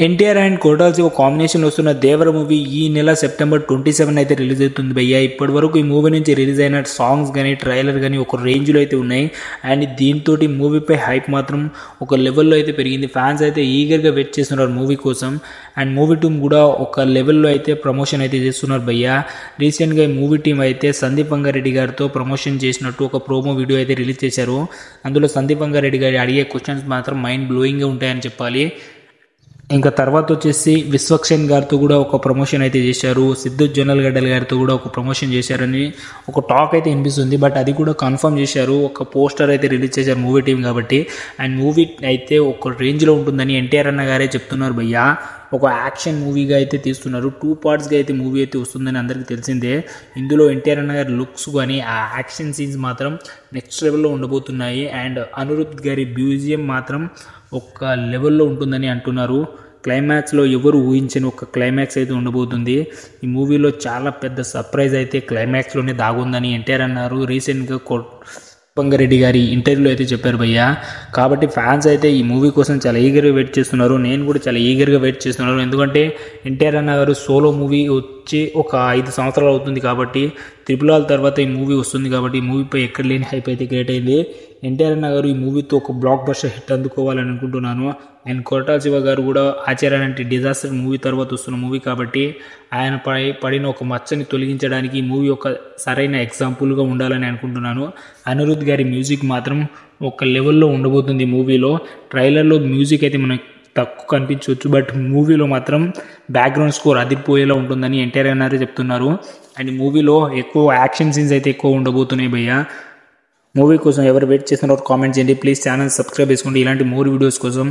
NTR and కోటాల్ Shiva combination వస్తున్న దేవర movie ఈ నెల సెప్టెంబర్ 27 అయితే రిలీజ్ అవుతుంది భయ్య. ఇప్పటి వరకు ఈ మూవీ నుంచి రిలీజ్ అయిన సాంగ్స్ కానీ ట్రైలర్ కానీ ఒక రేంజ్లో అయితే ఉన్నాయి. అండ్ దీంతో మూవీపై హైప్ మాత్రం ఒక లెవెల్లో అయితే పెరిగింది. ఫ్యాన్స్ అయితే ఈగర్గా వెయిట్ చేస్తున్నారు మూవీ కోసం. అండ్ మూవీ టీమ్ కూడా ఒక లెవెల్లో అయితే ప్రమోషన్ అయితే చేస్తున్నారు భయ్య. రీసెంట్గా ఈ మూవీ టీం అయితే సందీప్ వంగారెడ్డి గారితో ప్రమోషన్ చేసినట్టు ఒక ప్రోమో వీడియో అయితే రిలీజ్ చేశారు. అందులో సందీప్ వంగారెడ్డి గారి అడిగే క్వశ్చన్స్ మాత్రం మైండ్ బ్లోయింగ్గా ఉంటాయని చెప్పాలి. ఇంకా తర్వాత వచ్చేసి విశ్వక్సేన్ గారితో కూడా ఒక ప్రమోషన్ అయితే చేశారు. సిద్ధు జొన్నలగడ్డల గారితో కూడా ఒక ప్రమోషన్ చేశారని ఒక టాక్ అయితే వినిపిస్తుంది. బట్ అది కూడా కన్ఫర్మ్ చేశారు. ఒక పోస్టర్ అయితే రిలీజ్ చేశారు మూవీ టీం కాబట్టి. అండ్ మూవీ అయితే ఒక రేంజ్లో ఉంటుందని ఎన్టీఆర్ అన్న గారే చెప్తున్నారు భయ్య. ఒక యాక్షన్ మూవీగా అయితే తీస్తున్నారు. 2 పార్ట్స్గా అయితే మూవీ అయితే వస్తుందని అందరికీ తెలిసిందే. ఇందులో ఎన్టీఆర్ అన్న గారి లుక్స్ కానీ ఆ యాక్షన్ సీన్స్ మాత్రం నెక్స్ట్ లెవెల్లో ఉండబోతున్నాయి. అండ్ అనిరుద్ధ్ గారి మ్యూజియం మాత్రం ఒక లెవెల్లో ఉంటుందని అంటున్నారు. క్లైమాక్స్లో ఎవరు ఊహించని ఒక క్లైమాక్స్ అయితే ఉండబోతుంది. ఈ మూవీలో చాలా పెద్ద సర్ప్రైజ్ అయితే క్లైమాక్స్లోనే దాగుందని ఎన్టీఆర్ అన్నారు. రీసెంట్గా వంగారెడ్డి గారి ఇంటర్వ్యూలో అయితే చెప్పారు భయ్య. కాబట్టి ఫ్యాన్స్ అయితే ఈ మూవీ కోసం చాలా ఈగర్గా వెయిట్ చేస్తున్నారు. నేను కూడా చాలా ఈగర్గా వెయిట్ చేస్తున్నాను. ఎందుకంటే ఎన్టీఆర్ అన్న గారు సోలో మూవీ వచ్చి ఒక 5 సంవత్సరాలు అవుతుంది కాబట్టి RRR తర్వాత ఈ మూవీ వస్తుంది కాబట్టి ఈ మూవీపై ఎక్కడ లేని హైప్ అయితే క్రియేట్ అయింది. ఎన్టీఆర్ అన్న గారు ఈ మూవీతో ఒక బ్లాక్ బస్టర్ హిట్ అందుకోవాలని అనుకుంటున్నాను. అండ్ కోటాల్ శివ గారు కూడా ఆచార్య అంటే డిజాస్టర్ మూవీ తర్వాత వస్తున్న మూవీ కాబట్టి ఆయనపై పడిన ఒక మచ్చని తొలగించడానికి ఈ మూవీ ఒక సరైన ఎగ్జాంపుల్గా ఉండాలని అనుకుంటున్నాను. అనిరుద్ధ్ గారి మ్యూజిక్ మాత్రం ఒక లెవెల్లో ఉండబోతుంది మూవీలో. ట్రైలర్లో మ్యూజిక్ అయితే మనకు తక్కువ కనిపించవచ్చు. బట్ మూవీలో మాత్రం బ్యాక్గ్రౌండ్ స్కోర్ అదిరిపోయేలా ఉంటుందని ఎన్టీఆర్ అన్నారే చెప్తున్నారు. అండ్ మూవీలో ఎక్కువ యాక్షన్ సీన్స్ అయితే ఎక్కువ ఉండబోతున్నాయి భయ్య. మూవీ కోసం ఎవరు వెయిట్ చేస్తున్నారో కామెంట్ చేయండి. ప్లీజ్ ఛానల్ సబ్స్క్రైబ్ చేసుకోండి ఇలాంటి మోర్ వీడియోస్ కోసం.